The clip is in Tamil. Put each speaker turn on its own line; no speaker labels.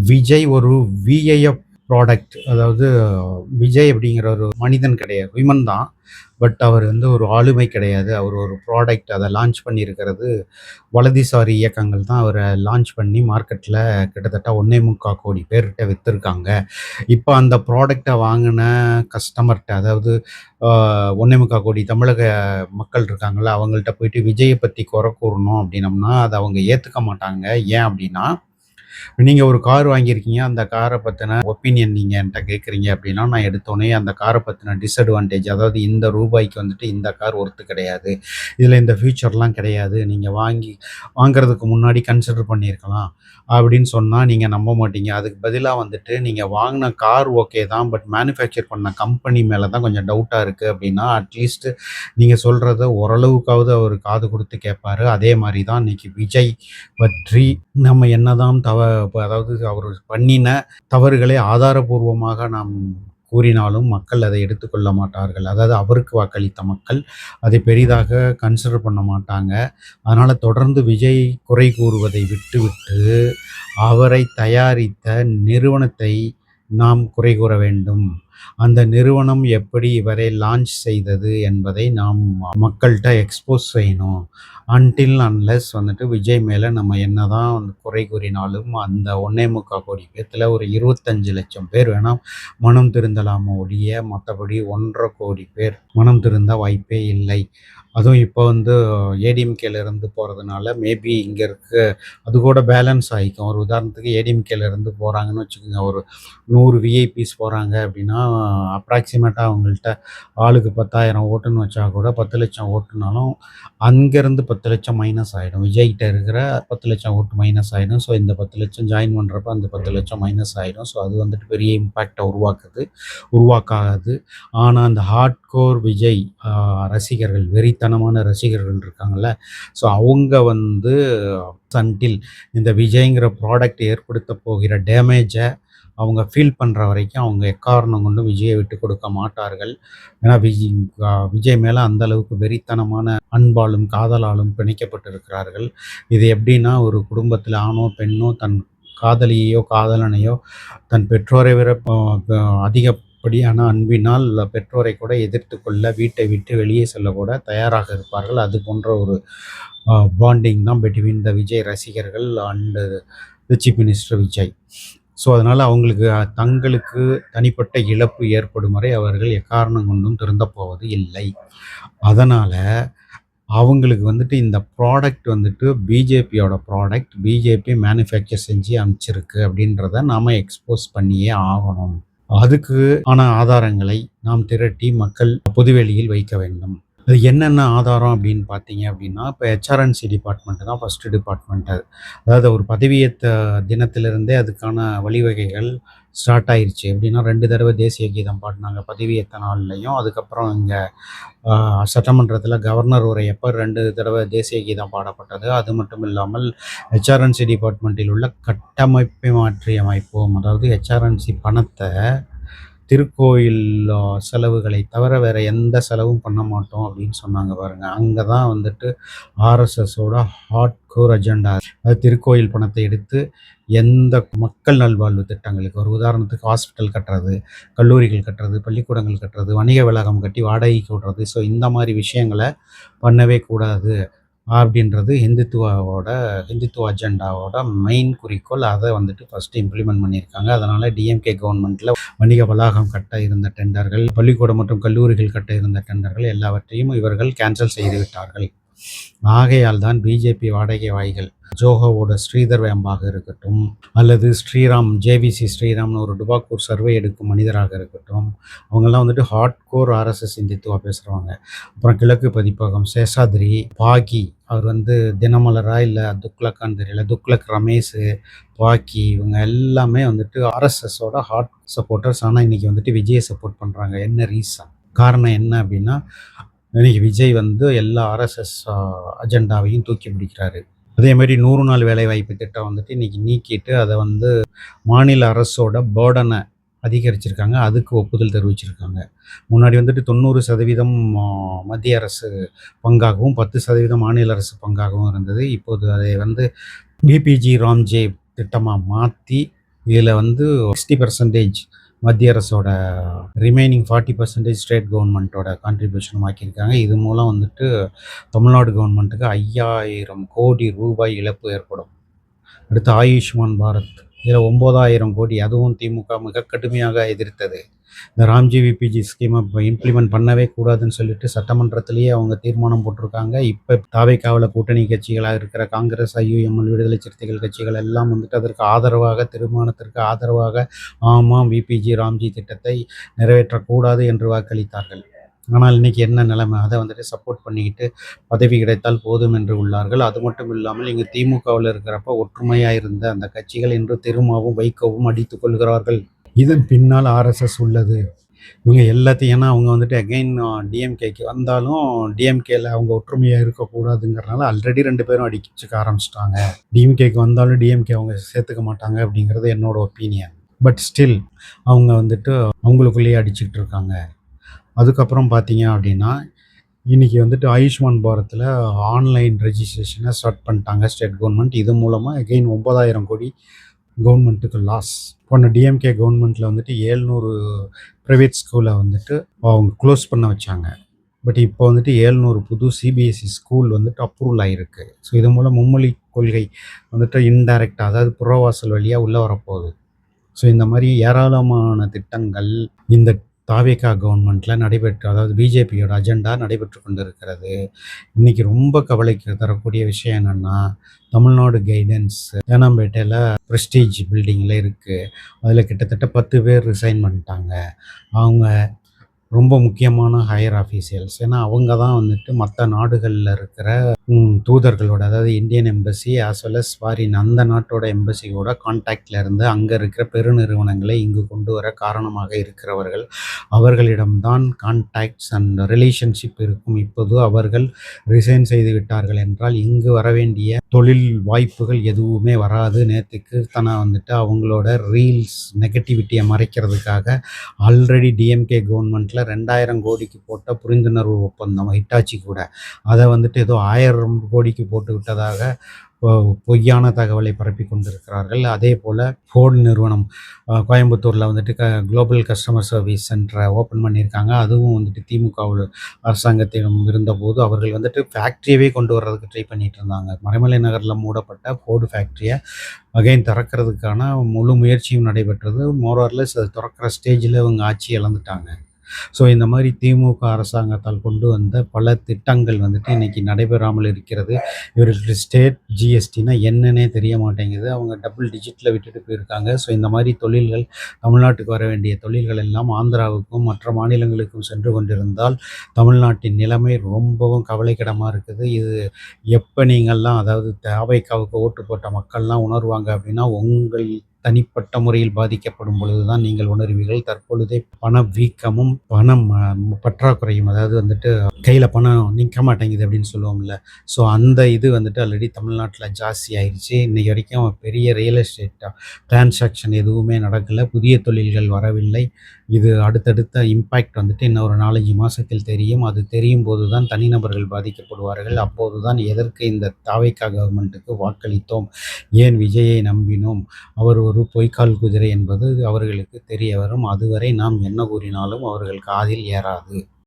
விஜய் ஒரு விஐஎஃப் ப்ராடக்ட். அதாவது விஜய் அப்படிங்கிற ஒரு மனிதன் கிடையாது. விமன் தான். பட் அவர் வந்து ஒரு ஆளுமை கிடையாது. அவர் ஒரு ப்ராடக்ட். அத லான்ச் பண்ணியிருக்கிறது வலதுசாரி இயக்கங்கள் தான் அவர லான்ச் பண்ணி மார்க்கெட்ல கிட்டத்தட்ட 1.25 கோடி பேர்ட்ட வித்திருக்காங்க. இப்ப அந்த ப்ராடக்ட்ட வாங்குன கஸ்டமர்ட்ட, அதாவது 1.25 கோடி தமிழக மக்கள் இருக்காங்கல்ல, அவங்கள்ட்ட போயிட்டு விஜய பத்தி குறை கூறணும் அப்படின்னம்னா, அத அவங்க ஏத்துக்க மாட்டாங்க. ஏன் அப்படின்னா, நீங்க ஒரு கார் வாங்கியிருக்கீங்க. அந்த கார பத்தின ஒப்பீனியன் நீங்க என்ட்ட கேட்குறீங்க அப்படின்னா, நான் எடுத்தோனே அந்த கார பத்தின டிஸ்அட்வான்டேஜ், அதாவது இந்த ரூபாய்க்கு வந்துட்டு இந்த கார் ஒர்த் கிடையாது. இதுல இந்த ஃபியூச்சர்லாம் கிடையாது. நீங்க வாங்குறதுக்கு முன்னாடி கன்சிடர் பண்ணியிருக்கலாம் அப்படின்னு சொன்னா நீங்க நம்ப மாட்டீங்க. அதுக்கு பதிலா வந்துட்டு நீங்க வாங்குன கார் ஓகே தான். பட் மேனுஃபேக்சர் பண்ண கம்பெனி மேல தான் கொஞ்சம் டவுட்டா இருக்கு அப்படின்னா, அட்லீஸ்ட் நீங்க சொல்றத ஓரளவுக்காவது அவரு காது குடுத்து கேட்பாரு. அதே மாரி தான் இன்னைக்கு விஜய் பற்றி நம்ம என்னதான் அதாவது அவரு பண்ணின தவறுகளை ஆதாரபூர்வமாக நாம் கூறினாலும் மக்கள் அதை எடுத்துக்கொள்ள மாட்டார்கள். அதாவது அவருக்கு வாக்களித்த மக்கள் அதை பெரிதாக கன்சிடர் பண்ண மாட்டாங்க. அதனால தொடர்ந்து விஜய் குறை கூறுவதை விட்டுவிட்டு, அவரை தயாரித்த நிறுவனத்தை நாம் குறை கூற வேண்டும். அந்த நிறுவனம் எப்படி இவரை லான்ச் செய்தது என்பதை நாம் மக்கள்ட்ட எக்ஸ்போஸ் செய்யணும். அன்டில் அன்லெஸ் வந்துட்டு விஜய் மேல நம்ம என்னதான் வந்து குறை கூறினாலும், அந்த 1.25 கோடி பேத்துல ஒரு 25,00,000 பேர் வேணா மனம் திருந்தலாமோ ஒழிய, மத்தபடி 1.5 கோடி பேர் மனம் திருந்த வாய்ப்பே இல்லை. அதுவும் இப்போ வந்து ஏடிஎம்கேல இருந்து போறதுனால, மேபி இங்க இருக்க அது கூட பேலன்ஸ் ஆயிக்கும். ஒரு உதாரணத்துக்கு ஏடிஎம்கேல இருந்து போறாங்கன்னு வச்சுக்கோங்க. ஒரு 100 விஐபிஸ் போறாங்க அப்படின்னா, அப்ராக்ஸிமேட்டா அவங்கள்ட்ட ஆளுக்கு 10,000 ஓட்டுன்னு வச்சா கூட 10,00,000 ஓட்டுனாலும், அங்கேருந்து 10,00,000 மைனஸ் ஆயிடும். விஜய்கிட்ட இருக்கிற 10,00,000 ஓட்டு மைனஸ் ஆயிடும். ஸோ இந்த 10,00,000 ஜாயின் பண்றப்ப அந்த 10,00,000 மைனஸ் ஆயிடும். ஸோ அது வந்துட்டு பெரிய இம்பேக்ட்ட உருவாக்காது. ஆனா அந்த ஹார்ட்கோர் விஜய் ரசிகர்கள், வெறித்தனமான ரசிகர்கள் இருக்காங்கல்ல, ஸோ அவங்க வந்து அன்டில் இந்த விஜய்ங்கிற ப்ராடக்ட் ஏற்படுத்தப் போகிற டேமேஜ அவங்க ஃபீல் பண்ற வரைக்கும் அவங்க எக்காரணம் கொண்டும் விஜய விட்டுக் கொடுக்க மாட்டார்கள். ஏன்னா விஜய் மேல அந்த அளவுக்கு வெறித்தனமான அன்பாலும், காதலாலும் பிணைக்கப்பட்டிருக்கிறார்கள். இது எப்படின்னா, ஒரு குடும்பத்தில ஆணோ, பெண்ணோ தன் காதலியையோ, காதலனையோ தன் பெற்றோரை விட அதிகப்படியான அன்பினால் பெற்றோரை கூட எதிர்த்துக் கொள்ள, வீட்டை விட்டு வெளியே செல்லக்கூட தயாராக இருப்பார்கள். அது போன்ற ஒரு பாண்டிங் தான் பிட்வீன் த விஜய் ரசிகர்கள் and the chief minister Vijay. So, அதனால அவங்களுக்கு தங்களுக்கு தனிப்பட்ட இழப்பு ஏற்படும் வரை அவர்கள் எக்காரணம் கொண்டும் திருந்தப் போவது இல்லை. அதனால அவங்களுக்கு வந்துட்டு இந்த ப்ராடக்ட் வந்துட்டு பிஜேபியோட ப்ராடக்ட். பிஜேபி மேனுஃபேக்சர் செஞ்சு அனுப்பிச்சிருக்கு அப்படின்றத நாம எக்ஸ்போஸ் பண்ணியே ஆகணும். அதுக்கு ஆன ஆதாரங்களை நாம் திரட்டி மக்கள் பொதுவெளியில் வைக்க வேண்டும். அது என்னென்ன ஆதாரம் அப்படின்னு பார்த்தீங்க அப்படின்னா, இப்போ ஹெச்ஆர்என்சி டிபார்ட்மெண்ட் தான் ஃபர்ஸ்ட் டிபார்ட்மெண்ட் அது. அதாவது ஒரு பதவியேத்த தினத்திலிருந்தே அதுக்கான வழிவகைகள் ஸ்டார்ட் ஆயிருச்சு. எப்படின்னா 2 தடவ தேசிய கீதம் பாடுனாங்க பதவியேத்த நாள்லயும். அதுக்கப்புறம் இங்க சட்டமன்றத்தில கவர்னர் உரையப்ப 2 தடவ தேசிய கீதம் பாடப்பட்டது. அது மட்டும் இல்லாமல் ஹெச்ஆர்என்சி டிபார்ட்மெண்ட்டில் உள்ள கட்டமைப்பை மாற்றி அமைப்போம். அதாவது ஹெச்ஆர்என்சி பணத்த திருக்கோயில் செலவுகளை தவிர வேற எந்த செலவும் பண்ண மாட்டோம் அப்படின்னு சொன்னாங்க பாருங்க. அங்க தான் வந்துட்டு ஆர்எஸ்எஸோட ஹார்ட்கோர் அஜெண்டா. அது திருக்கோயில் பணத்தை எடுத்து எந்த மக்கள் நல்வாழ்வு திட்டங்களுக்கு, ஒரு உதாரணத்துக்கு ஹாஸ்பிட்டல் கட்டுறது, கல்லூரிகள் கட்டுறது, பள்ளிக்கூடங்கள் கட்டுறது, வணிக வளாகம் கட்டி வாடகைக்கு விடுறது. ஸோ இந்த மாரி விஷயங்கள பண்ணவே கூடாது. அப்படின்றது ஹிந்துத்துவ அஜெண்டாவோட மெயின் குறிக்கோள். அத வந்துட்டு ஃபர்ஸ்ட் இம்ப்ளிமெண்ட் பண்ணியிருக்காங்க. அதனால டிஎம்கே கவர்மெண்ட்ல வணிக வளாகம் கட்ட இருந்த டெண்டர்கள், பள்ளிக்கூடம் மற்றும் கல்லூரிகள் கட்ட இருந்த டெண்டர்கள் எல்லாவற்றையும் இவர்கள் கேன்சல் செய்து விட்டார்கள். ஆகையால் தான் பிஜேபி வாடகை வாய்கள் ஜோஹோவோட ஸ்ரீதர் வேம்பாக இருக்கட்டும், அல்லது ஜேவிசி ஸ்ரீராம்னு ஒரு டுபாக்கூர் சர்வே எடுக்கும் மனிதராக இருக்கட்டும், அவங்கெல்லாம் வந்துட்டு ஹார்ட்கோர் ஆர்எஸ்எஸ் இந்துத்துவா பேசுறவங்க. அப்புறம் கிழக்கு பதிப்பகம் சேஷாத்ரி, பாகி, அவர் வந்து தினமலரா இல்ல துக்ளக்கான்னு தெரியல. துக்ளக் ரமேஷ், பாக்கி, இவங்க எல்லாமே வந்துட்டு ஆர்எஸ்எஸோட ஹார்ட் சப்போர்ட்டர்ஸ். ஆனா இன்னைக்கு வந்துட்டு விஜய சப்போர்ட் பண்றாங்க. என்ன ரீசன்? காரணம் என்ன அப்படின்னா, இன்னைக்கு விஜய் வந்து எல்லா ஆர்எஸ்எஸ் அஜெண்டாவையும் தூக்கி பிடிக்கிறாரு. அதே மாரி 100 நாள் வேலைவாய்ப்பு திட்டம் வந்துட்டு இன்னைக்கு நீக்கிட்டு, அத வந்து மாநில அரசோட பர்டன அதிகரிச்சிருக்காங்க. அதுக்கு ஒப்புதல் தெரிவிச்சிருக்காங்க. முன்னாடி வந்துட்டு 90% மத்திய அரசு பங்காகவும், 10% மாநில அரசு பங்காகவும் இருந்தது. இப்போது அதை வந்து பிபிஜி ராம்ஜே திட்டமா மாத்தி, இதில வந்து 60% மத்திய அரசோட ரிமைனிங் 40% ஸ்டேட் கவர்மெண்ட்டோட கான்ட்ரிபியூஷனும் ஆக்கியிருக்காங்க. இது மூலம் வந்துட்டு தமிழ்நாடு கவர்மெண்ட்டுக்கு ரூ. 5000 கோடி இழப்பு ஏற்படும். அடுத்து ஆயுஷ்மான் பாரத். இதில 9000 கோடி, அதுவும் திமுக மிக கடுமையாக எதிர்த்தது. இந்த ராம்ஜி விபிஜி ஸ்கீம இப்ப இம்ப்ளிமெண்ட் பண்ணவே கூடாதுன்னு சொல்லிட்டு சட்டமன்றத்திலேயே அவங்க தீர்மானம் போட்டிருக்காங்க. இப்ப தாவேக்காவுல கூட்டணி கட்சிகளா இருக்கிற காங்கிரஸ், ஐயுஎம்எல், விடுதலை சிறுத்தைகள் கட்சிகள் எல்லாம் வந்துட்டு அதற்கு ஆதரவாக, தீர்மானத்திற்கு ஆதரவாக ஆமாம் விபிஜி, ராம்ஜி திட்டத்தை நிறைவேற்றக்கூடாது என்று வாக்களித்தார்கள். ஆனால் இன்னைக்கு என்ன நிலைமை? அத வந்துட்டு சப்போர்ட் பண்ணிக்கிட்டு பதவி கிடைத்தால் போதும் என்று உள்ளார்கள். அது மட்டும் இல்லாமல் இங்கு திமுகவுல இருக்கிறப்ப ஒற்றுமையா இருந்த அந்த கட்சிகள் இன்று திருமாவும், வைகோவும் அடித்துக் கொள்கிறார்கள். இதன் பின்னால் ஆர்எஸ்எஸ் உள்ளது. இவங்க எல்லாத்தையும் ஏன்னா அவங்க வந்துட்டு அகைன் டிஎம்கேக்கு வந்தாலும் டிஎம்கேல அவங்க ஒற்றுமையா இருக்கக்கூடாதுங்கிறனால ஆல்ரெடி 2 பேரும் அடிச்சுக்க ஆரம்பிச்சுட்டாங்க. டிஎம்கேக்கு வந்தாலும் டிஎம்கே அவங்க சேர்த்துக்க மாட்டாங்க அப்படிங்கிறது என்னோட ஒப்பீனியன். பட் ஸ்டில் அவங்க வந்துட்டு அவங்களுக்குள்ளேயே அடிச்சுக்கிட்டு இருக்காங்க. அதுக்கப்புறம் பார்த்தீங்க அப்படின்னா, இன்னைக்கு வந்துட்டு ஆயுஷ்மான் பாரத்ல ஆன்லைன் ரெஜிஸ்ட்ரேஷன ஸ்டார்ட் பண்ணிட்டாங்க ஸ்டேட் கவர்மெண்ட். இது மூலமா அகைன் 9000 கோடி கவர்மெண்ட்டுக்கு லாஸ். போன டிஎம்கே கவர்மெண்ட்ல வந்துட்டு 700 பிரைவேட் ஸ்கூல வந்துட்டு அவங்க க்ளோஸ் பண்ண வச்சாங்க. பட் இப்போ வந்துட்டு 700 புது சிபிஎஸ்இ ஸ்கூல் வந்துட்டு அப்ரூவல் ஆயிருக்கு. ஸோ இது மூலம் மும்மொழி கொள்கை வந்துட்டு இன்டைரக்ட்டா, அதாவது புறவாசல் வழியா உள்ள வரப்போகுது. ஸோ இந்த மாரி ஏராளமான திட்டங்கள் இந்த தாவேகா கவர்மெண்ட்ல அதாவது பிஜேபியோட அஜெண்டா நடைபெற்றுக் கொண்டிருக்கிறது. இன்னைக்கு ரொம்ப கவலைக்கு தரக்கூடிய விஷயம் என்னன்னா, தமிழ்நாடு கைடன்ஸ் தேனாம்பேட்டையில பிரஸ்டீஜ் பில்டிங்ல இருக்கு. அதில கிட்டத்தட்ட 10 பேர் ரிசைன் பண்ணிட்டாங்க. அவங்க ரொம்ப முக்கியமான ஹையர் ஆஃபீசியல்ஸ். ஏன்னா அவங்க தான் வந்துட்டு மத்த நாடுகள்ல இருக்கிற தூதர்களோட, அதாவது Indian embassy as well as foreign அந்த நாட்டோட எம்பசியோட கான்டாக்ட்ல இருந்து அங்க இருக்கிற பெருநிறுவனங்களை இங்கு கொண்டு வர காரணமாக இருக்கிறவர்கள். அவர்களிடம் தான் கான்டாக்ட்ஸ் அண்ட் ரிலேஷன்ஷிப் இருக்கும். இப்போது அவர்கள் ரிசைன் செய்து விட்டார்கள் என்றால் இங்கு வரவேண்டிய தொழில் வாய்ப்புகள் எதுவுமே வராது. நேத்துக்கு வந்துட்டு அவங்களோட ரீல்ஸ் நெகட்டிவிட்டிய மறைக்கிறதுக்காக ஆல்ரெடி டிஎம்கே கவர்மெண்ட்ல 2000 கோடிக்கு போட்ட புரிந்துணர்வு ஒப்பந்தம் ஹிட்டாச்சி கூட. அத வந்துட்டு ஏதோ 1000 கோடிக்கு போட்டு விட்டதாக பொய்யான தகவலை பரப்பிக் கொண்டிருக்கிறார்கள். அதேபோல ஃபோர்டு நிறுவனம் கோயம்புத்தூர்ல வந்துட்டு குளோபல் கஸ்டமர் சர்வீஸ் சென்டரை ஓப்பன் பண்ணியிருக்காங்க. அதுவும் வந்துட்டு திமுக அரசாங்கத்திடம் இருந்தபோது அவர்கள் வந்துட்டு ஃபேக்ட்ரியவே கொண்டு வர்றதுக்கு ட்ரை பண்ணிட்டு இருந்தாங்க. மறைமலை நகர்ல மூடப்பட்ட ஃபோர்டு ஃபேக்ட்ரிய அகைன் திறக்கிறதுக்கான முழு முயற்சியும் நடைபெற்றது. மோர் ஆர் லெஸ் அது திறக்கிற ஸ்டேஜ்ல இவங்க ஆட்சி இழந்துட்டாங்க. ஸோ இந்த மாதிரி திமுக அரசாங்கத்தால் கொண்டு வந்த பல திட்டங்கள் வந்துட்டு இன்னைக்கு நடைபெறாமல் இருக்கிறது. இவர்களுக்கு ஸ்டேட் ஜிஎஸ்டினா என்னன்னே தெரிய மாட்டேங்குது. அவங்க டபுள் டிஜிட்ல விட்டுட்டு போயிருக்காங்க. ஸோ இந்த மாதிரி தொழில்கள், தமிழ்நாட்டுக்கு வர வேண்டிய தொழில்கள் எல்லாம் ஆந்திராவுக்கும் மற்ற மாநிலங்களுக்கும் சென்று கொண்டிருந்தால் தமிழ்நாட்டின் நிலைமை ரொம்பவும் கவலைக்கிடமா இருக்குது. இது எப்ப நீங்கள்லாம், அதாவது தவைக்காவுக்கு ஓட்டு போட்ட மக்கள்லாம் உணர்வாங்க அப்படின்னா, உங்கள் தனிப்பட்ட முறையில் பாதிக்கப்படும் பொழுது தான் நீங்கள் உணர்வீர்கள். தற்பொழுதே பணவீக்கமும், பணம் பற்றாக்குறையும், அதாவது வந்துட்டு கையில பணம் நிக்க மாட்டேங்குது அப்படின்னு சொல்லுவோம்ல. ஸோ அந்த இது வந்துட்டு ஆல்ரெடி தமிழ்நாட்டுல ஜாஸ்தி ஆயிருச்சு. இன்னைக்கு வரைக்கும் பெரிய ரியல் எஸ்டேட் டிரான்சாக்ஷன் எதுவுமே நடக்கல. புதிய தொழில்கள் வரவில்லை. இது அடுத்தடுத்த இம்பேக்ட் வந்துட்டு இன்னும் ஒரு 4, 5 மாசத்தில் தெரியும். அது தெரியும் போது தான் தனிநபர்கள் பாதிக்கப்படுவார்கள். அப்போது தான் எதற்கு இந்த தாவேக்கா கவர்மெண்ட்டுக்கு வாக்களித்தோம், ஏன் விஜயை நம்பினோம், அவர் ஒரு பொய்க்கால் குதிரை என்பது அவர்களுக்கு தெரிய வரும். அதுவரை நாம் என்ன கூறினாலும் அவர்கள் காதில் ஏறாது.